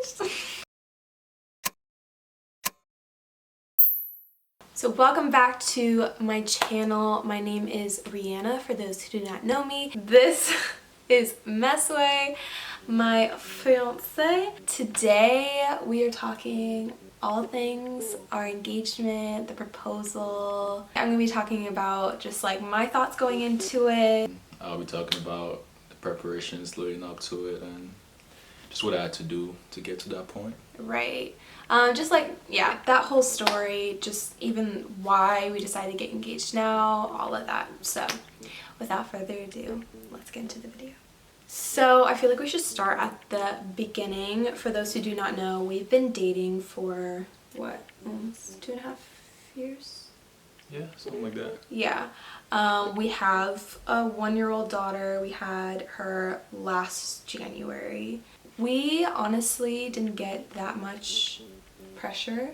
engaged. So welcome back to my channel. My name is Rihanna, for those who do not know me. This is Mesue, my fiance. Today we are talking all things our engagement, the proposal. I'm gonna be talking about just like my thoughts going into it. I'll be talking about the preparations leading up to it and just what I had to do to get to that point. Right. Just like, yeah, that whole story, just even why we decided to get engaged now, all of that. So without further ado, let's get into the video. So I feel like we should start at the beginning. For those who do not know, we've been dating for what, almost 2.5 years? Yeah, something like that. Yeah. We have a 1-year-old daughter. We had her last January. We honestly didn't get that much pressure,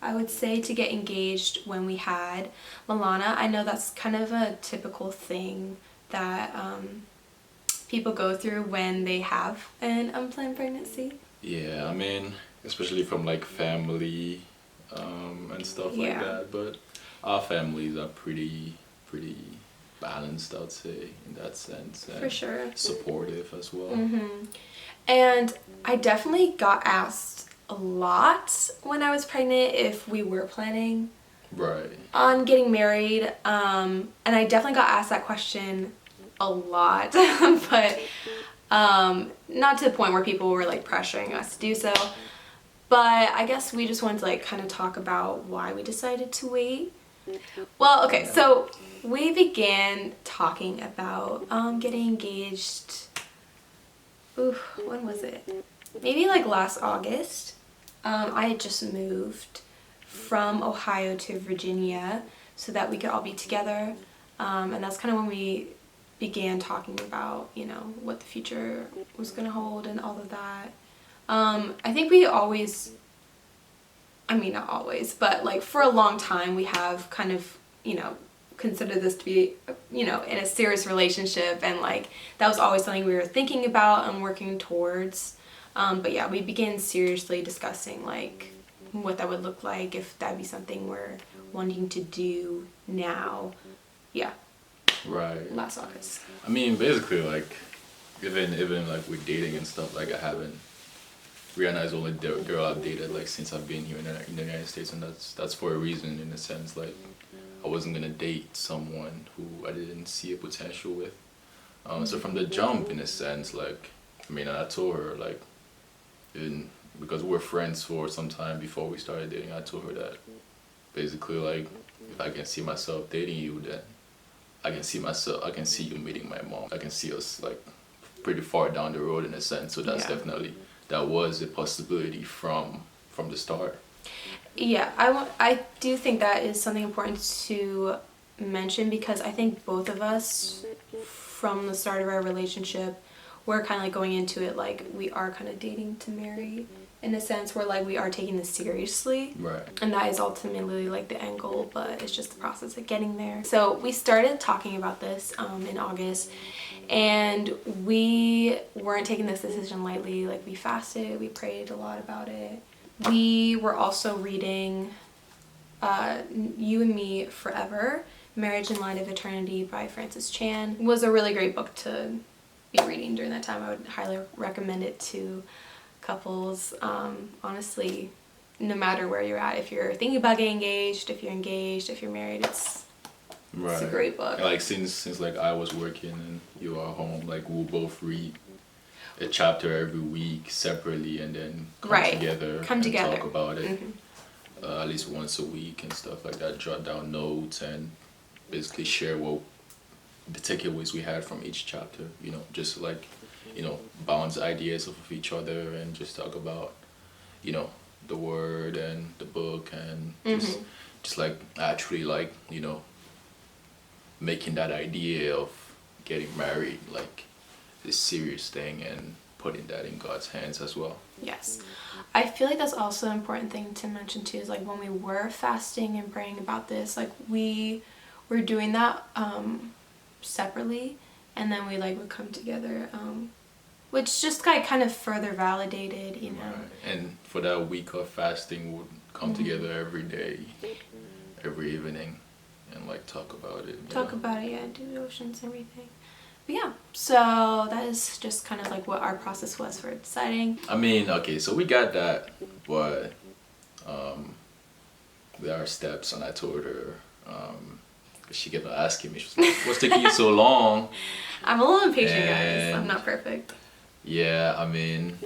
I would say, to get engaged when we had Milana. I know that's kind of a typical thing that people go through when they have an unplanned pregnancy. Yeah, I mean, especially from like family and stuff like that. But our families are pretty balanced, I'd say, in that sense. And for sure. Supportive as well. And I definitely got asked a lot when I was pregnant if we were planning on getting married. And I definitely got asked that question a lot, but not to the point where people were like pressuring us to do so. But I guess we just wanted to like kind of talk about why we decided to wait. Well, okay, so we began talking about getting engaged. When was it? Maybe like last August. I had just moved from Ohio to Virginia so that we could all be together. And that's kind of when we began talking about, you know, what the future was going to hold and all of that. I think we always, I mean, not always, but like for a long time we have kind of, you know, consider this to be, you know, in a serious relationship, and like that was always something we were thinking about and working towards. But yeah, we began seriously discussing like what that would look like, if that'd be something we're wanting to do now. Yeah. Right. Last August. I mean, basically, like even like with dating and stuff, like Rihanna is the only girl I've dated like since I've been here in the United States, and that's for a reason, in a sense. Like I wasn't gonna date someone who I didn't see a potential with. So from the jump, in a sense, like I mean, I told her like, because we were friends for some time before we started dating, I told her that basically like if I can see myself dating you, then I can see you meeting my mom. I can see us like pretty far down the road, in a sense. So that's definitely, that was a possibility from the start. Yeah, I do think that is something important to mention, because I think both of us from the start of our relationship, we're kind of like going into it like we are kind of dating to marry, in a sense where like we are taking this seriously. Right. And that is ultimately like the end goal, but it's just the process of getting there. So we started talking about this in August, and we weren't taking this decision lightly. Like we fasted, we prayed a lot about it. We were also reading You and Me Forever, Marriage in Light of Eternity by Francis Chan. It was a really great book to be reading during that time. I would highly recommend it to couples. Honestly, no matter where you're at, if you're thinking about getting engaged, if you're engaged, if you're married, it's a great book. Like since like I was working and you are home, like we'll both read a chapter every week separately, and then come together, talk about it. At least once a week and stuff like that. Jot down notes and basically share what the takeaways we had from each chapter. You know, just like, you know, bounce ideas off of each other and just talk about, you know, the word and the book, and just like actually like, you know, making that idea of getting married like this serious thing and putting that in God's hands as well. Yes. I feel like that's also an important thing to mention too, is like when we were fasting and praying about this, like we were doing that separately, and then we like would come together which just got kind of further validated, you know. Right. And for that week of fasting, we'll come together every day, every evening, and like talk about it. Talk about it, yeah, do devotions and everything. But yeah, so that is just kind of like what our process was for deciding. I mean, okay, so we got that, but there are steps, and I told her, she kept asking me, she was like, what's taking you so long? I'm a little impatient, guys. I'm not perfect. Yeah, I mean,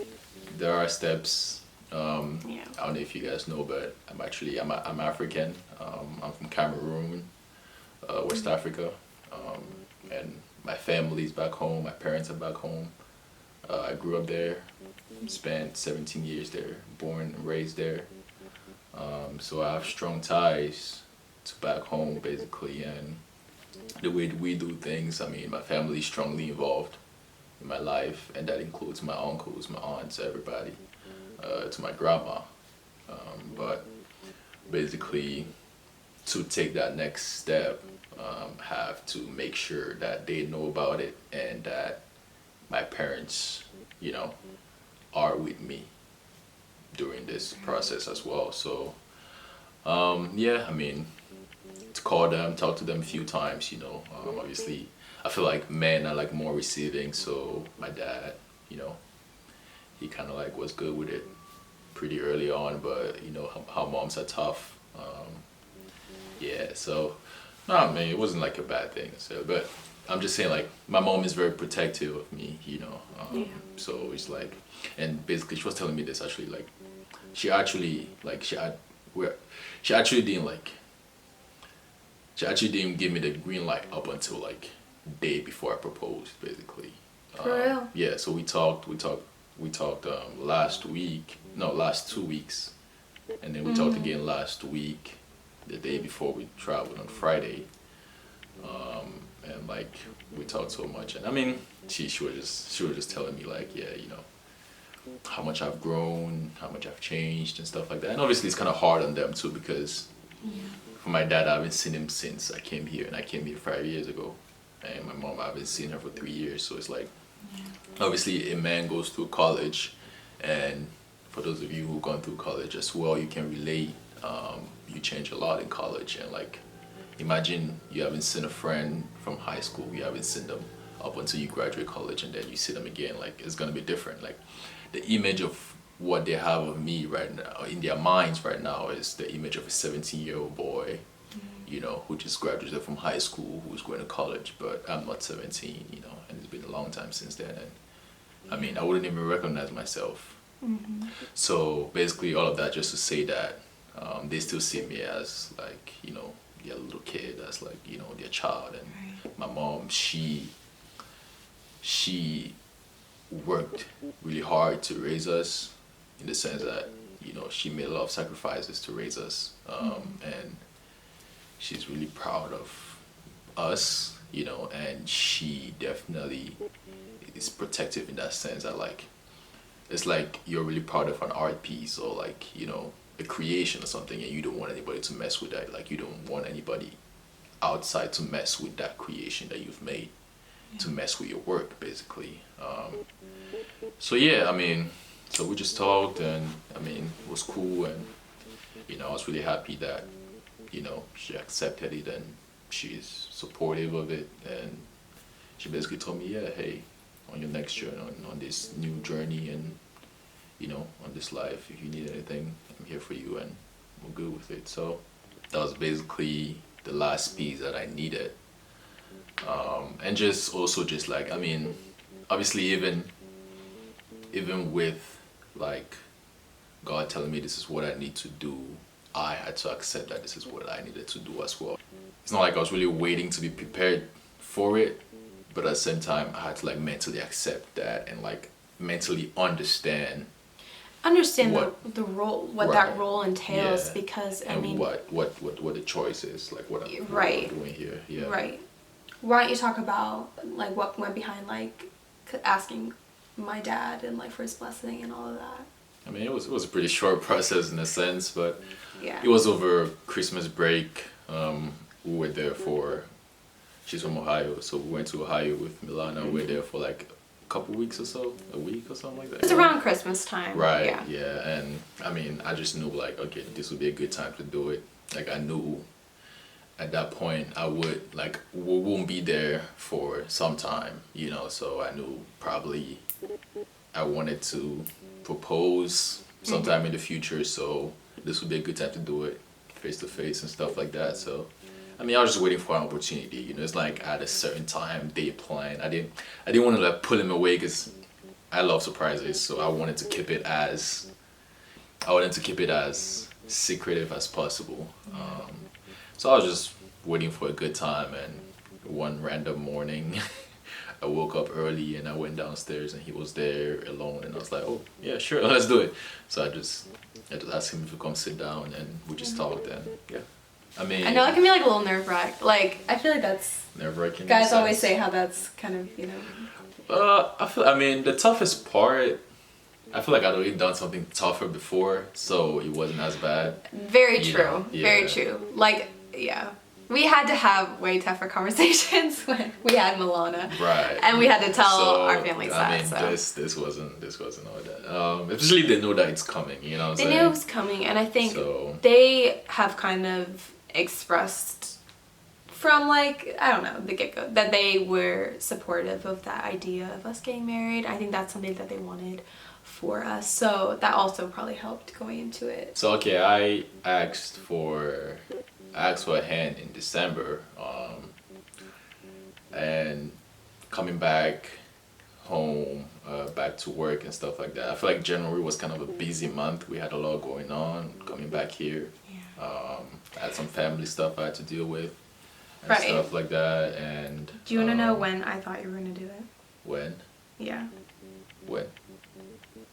there are steps. Yeah. I don't know if you guys know, but I'm African. I'm from Cameroon, West Africa, and my family's back home. My parents are back home. I grew up there, spent 17 years there, born and raised there. So I have strong ties to back home, basically, and the way we do things. I mean, my family's strongly involved in my life, and that includes my uncles, my aunts, everybody, to my grandma. But basically, to take that next step, have to make sure that they know about it and that my parents, you know, are with me during this process as well. So, yeah, I mean, to call them, talk to them a few times, you know, obviously, I feel like men are like more receiving. So my dad, you know, he kind of like was good with it pretty early on, but you know how moms are tough. Yeah, so no, I mean, it wasn't like a bad thing. So, but I'm just saying, like, my mom is very protective of me, you know. So it's like, and basically, she was telling me this actually, like, she actually didn't like, she actually didn't give me the green light up until like day before I proposed, basically. For real? Yeah. So we talked last week, no, last 2 weeks, and then we talked again last week, the day before we traveled on Friday. And like we talked so much, and I mean, she was just telling me like, yeah, you know, how much I've grown, how much I've changed and stuff like that. And obviously it's kind of hard on them too, because for my dad, I haven't seen him since I came here, and I came here 5 years ago. And my mom, I haven't seen her for 3 years. So it's like, obviously a man goes through college, and for those of you who've gone through college as well, you can relate. You change a lot in college, and like, imagine you haven't seen a friend from high school, you haven't seen them up until you graduate college, and then you see them again. Like, it's gonna be different. Like, the image of what they have of me right now in their minds right now is the image of a 17-year-old boy, you know, who just graduated from high school, who's going to college. But I'm not 17, you know, and it's been a long time since then. And I mean, I wouldn't even recognize myself. So basically, all of that just to say that they still see me as like, you know, their little kid, as like, you know, their child. And my mom, she worked really hard to raise us, in the sense that, you know, she made a lot of sacrifices to raise us, and she's really proud of us, you know, and she definitely is protective in that sense, that like, it's like you're really proud of an art piece, or like, you know, a creation or something, and you don't want anybody to mess with that. Like, you don't want anybody outside to mess with that creation that you've made, to mess with your work, basically. So yeah, I mean, so we just talked, and I mean, it was cool, and you know, I was really happy that, you know, she accepted it, and she's supportive of it, and she basically told me, yeah, hey, on your next journey, on this new journey, and you know, on this life, if you need anything, I'm here for you, and we're good with it. So that was basically the last piece that I needed. And just also just like, I mean, obviously even with like God telling me this is what I need to do, I had to accept that this is what I needed to do as well. It's not like I was really waiting to be prepared for it, but at the same time, I had to like mentally accept that, and like mentally understand the role, what that role entails, Yeah. because I and mean, what the choice is, like what I'm doing here. Yeah. right. Why don't you talk about like what went behind like asking my dad and like for his blessing and all of that? I mean, it was a pretty short process in a sense, but Yeah. it was over Christmas break. We were there for, she's from Ohio, so we went to Ohio with Milana. We were there for like couple weeks or so, a week or something like that. It's around Christmas time. Right. Yeah. Yeah. And I mean, I just knew like, okay, this would be a good time to do it. Like I knew at that point I would like we won't be there for some time, you know. So I knew probably I wanted to propose sometime in the future. So this would be a good time to do it face to face and stuff like that. So I mean, I was just waiting for an opportunity. You know, it's like at a certain time, day plan. I didn't want to like pull him away because I love surprises. So I wanted to keep it as secretive as possible. So I was just waiting for a good time, and one random morning, I woke up early and I went downstairs and he was there alone, and I was like, oh yeah, sure, let's do it. So I just asked him to come sit down and we just talked, and yeah. I mean, I know it can be like a little nerve-wracking. Like I feel like that's nerve-wracking. Guys always say how that's kind of, you know. I mean, the toughest part, I feel like I'd already done something tougher before, so it wasn't as bad. Very true. know? Yeah. Very true. Like, yeah. We had to have way tougher conversations when we had Milana. Right. And we had to tell So, our family side. I mean, this wasn't all that. Especially they know that it's coming, you know what I'm saying? They knew it was coming, and I think So- they have kind of expressed from like, I don't know, the get-go, that they were supportive of that idea of us getting married. I think that's something that they wanted for us, so that also probably helped going into it. So okay, I asked for a hand in December, and coming back home, back to work and stuff like that. I feel like January was kind of a busy month. We had a lot going on. Coming back here, I had some family stuff I had to deal with and Right. stuff like that. And Do you want to know when I thought you were going to do it? when? Yeah. When?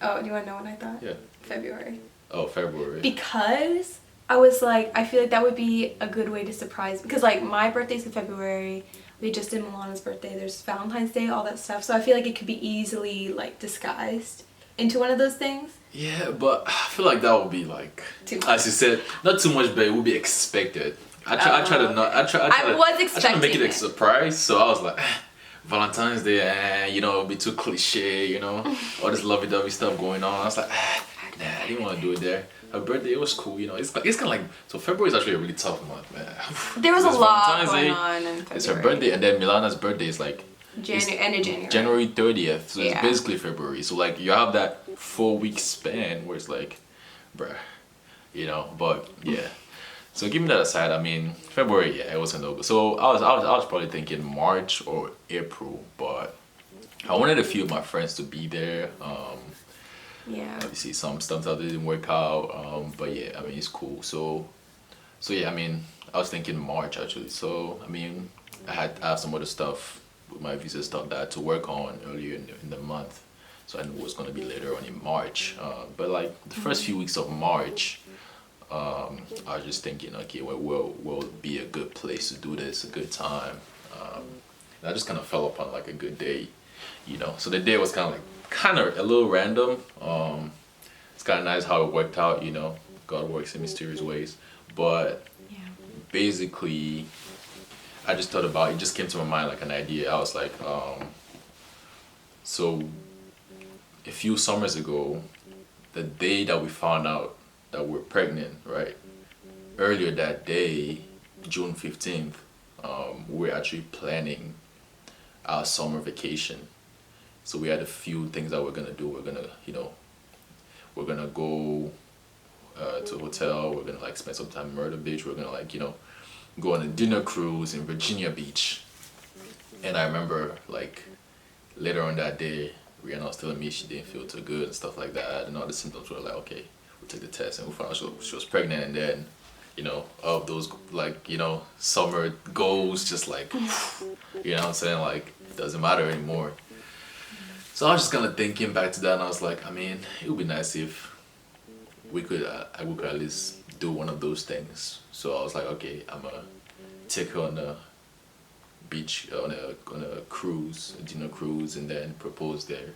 Oh, do you want to know when I thought? Yeah. February. Oh, February. Because I was like, I feel like that would be a good way to surprise, because like my birthday's in February, we just did Milana's birthday, there's Valentine's Day, all that stuff, so I feel like it could be easily like disguised into one of those things. Yeah, but I feel like that would be like, Too much. as you said, not too much, but it would be expected. I try to not. I try I was to make expecting it a it. surprise. So I was like, Valentine's Day, you know, it'd be too cliche, you know, all this lovey-dovey stuff going on. I was like, nah, I didn't want to do it there. Her birthday, it was cool, you know. It's kind of like, so February is actually a really tough month, man. There was a It's lot Valentine's going Day, on in February. It's her birthday, and then Milana's birthday is like End of January. January 30th, so Yeah. it's basically February. So like you have that 4-week span where it's like, bruh, you know. But yeah, so give me that aside. I mean, February, yeah, it was a no-go. So I was probably thinking March or April, but I wanted a few of my friends to be there. Yeah. Obviously some stuff that didn't work out, but yeah, I mean it's cool. So yeah, I mean I was thinking March actually. So I mean I have some other stuff with my visa stuff that I had to work on earlier in the month, so I knew it was gonna be later on in March. But like the first few weeks of March, I was just thinking, okay, will be a good place to do this, a good time. And I just kind of fell upon like a good day, you know. So the day was kind of a little random. It's kind of nice how it worked out, you know. God works in mysterious ways, but Yeah. basically I just thought about it, just came to my mind like an idea. I was like, so a few summers ago, the day that we found out that we're pregnant, right? Earlier that day, June 15th, we're actually planning our summer vacation. So we had a few things that we're gonna do. We're gonna go to a hotel. We're gonna like spend some time in Myrtle Beach. We're gonna like, you know, go on a dinner cruise in Virginia Beach. And I remember like later on that day, Rihanna was telling me she didn't feel too good and stuff like that, and all the symptoms were like, okay, we'll take the test, and we found out she was pregnant. And then, you know, of those like, you know, summer goals, just like, you know what I'm saying, like it doesn't matter anymore. So I was just kind of thinking back to that, and I was like, I mean, it would be nice if we could at least do one of those things. So I was like, okay, I'm gonna take her on a beach, on a cruise, a dinner cruise, and then propose there.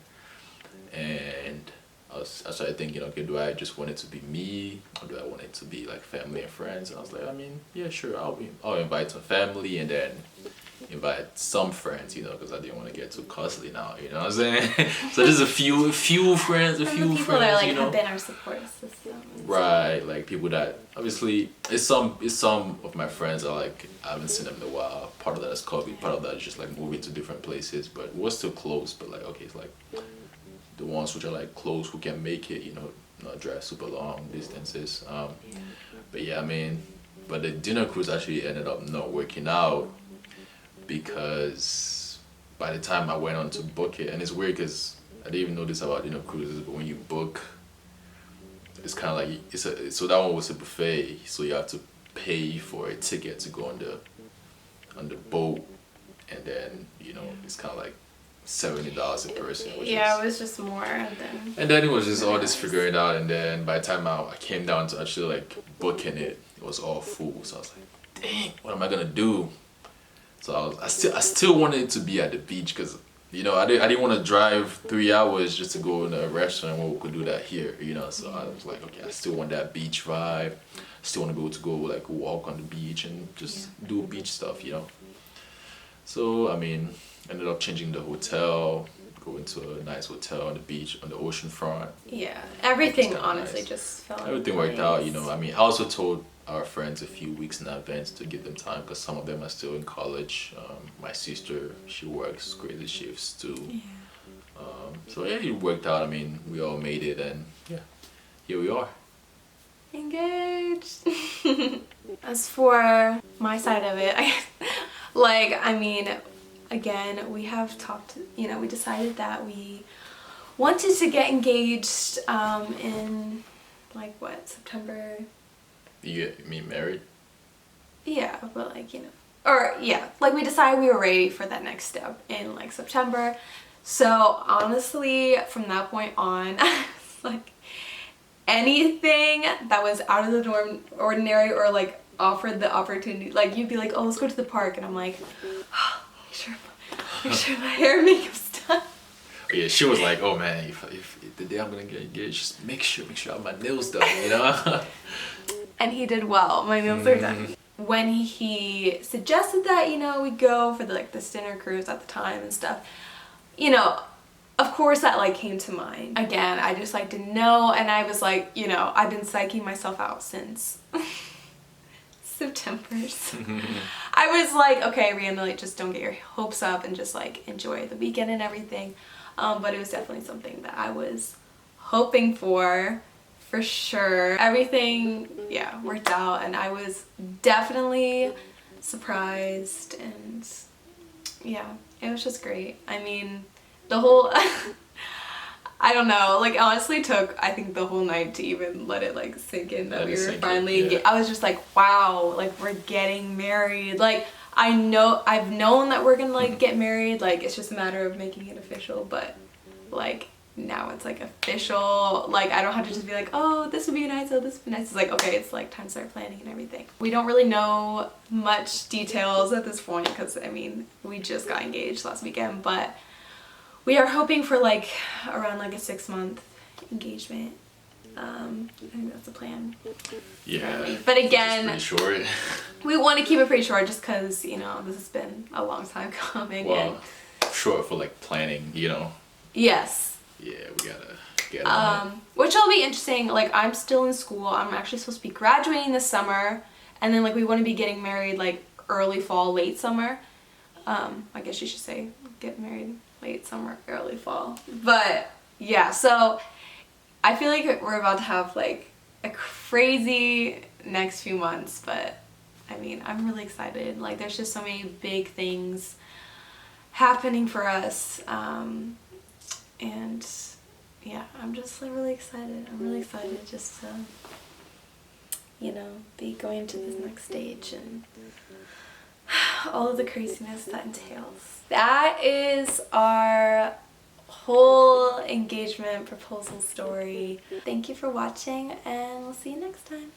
And I started thinking, okay, do I just want it to be me, or do I want it to be like family and friends? And I was like, I mean, yeah, sure, I'll invite some family, and then, invite some friends, you know, because I didn't want to get too costly now, you know what I'm saying? So there's a few friends, people that are, like, you know, have been our support system. right? Like people that obviously it's some of my friends are like I haven't seen them in a while. Part of that is COVID, part of that is just like moving to different places, but we're still close. But like okay, it's like the ones which are like close who can make it, you know, not drive super long distances. But yeah, I mean, but the dinner cruise actually ended up not working out because by the time I went on to book it, and it's weird because I didn't even know this about dinner cruises, but when you book, it's kind of like so that one was a buffet, so you have to pay for a ticket to go on the boat, and then you know it's kind of like $70 a person. Which yeah, is, it was just more than. and then it was just all this figuring out, and then by the time I came down to actually like booking it, it was all full. So I was like, dang, what am I gonna do? So I still wanted it to be at the beach because you know I didn't want to drive 3 hours just to go in a restaurant where we could do that here, you know. So I was like, okay, I still want that beach vibe. I still want to be able to go like walk on the beach and just do beach stuff, you know. So I mean, ended up changing the hotel, going to a nice hotel on the beach on the ocean front. Yeah, everything honestly Nice. just fell. Everything worked out, you know. I mean, I also told our friends a few weeks in advance to give them time because some of them are still in college. My sister, she works crazy shifts too. Yeah. So yeah, it worked out. I mean, we all made it, and yeah, here we are. Engaged. As for my side of it, I mean, again, we have talked, you know, we decided that we wanted to get engaged in, like, what, September? You mean married? Yeah, but like, you know, or yeah, like we decided we were ready for that next step in like September. So honestly, from that point on, like anything that was out of the ordinary or like offered the opportunity, like you'd be like, oh, let's go to the park, and I'm like, oh, make sure my hair and makeup's done. Yeah, she was like, oh man, if the day I'm gonna get engaged, just make sure I have my nails done, you know. And he did well. My nails are done. When he suggested that, you know, we go for the dinner cruise at the time and stuff, you know, of course that like came to mind. Again, I just like didn't know, and I was like, you know, I've been psyching myself out since September. So I was like, okay, Rihanna, like just don't get your hopes up and just like enjoy the weekend and everything. But it was definitely something that I was hoping for sure. Everything, yeah, worked out, and I was definitely surprised, and yeah, it was just great. I mean, the whole I don't know, like honestly took I think the whole night to even let it like sink in that we were finally I was just like, wow, like we're getting married. Like I've known that we're gonna like get married, like it's just a matter of making it official, but like now it's like official. Like I don't have to just be like, oh, this would be nice, oh, this would be nice. It's like, okay, it's like time to start planning and everything. We don't really know much details at this point because I mean we just got engaged last weekend, but we are hoping for like around like a 6-month engagement. I think that's the plan. Yeah. But again, pretty short. we want to keep it pretty short just because, you know, this has been a long time coming. Well, short for like planning, you know. Yes. Yeah, we gotta get on it. Which will be interesting. Like I'm still in school. I'm actually supposed to be graduating this summer, and then like we want to be getting married like early fall, late summer. I guess you should say get married late summer, early fall. But yeah, so I feel like we're about to have like a crazy next few months, but I mean, I'm really excited. Like there's just so many big things happening for us. And yeah, I'm just like really excited. I'm really excited just to, you know, be going to this next stage and all of the craziness that entails. That is our whole engagement proposal story. Thank you for watching, and we'll see you next time.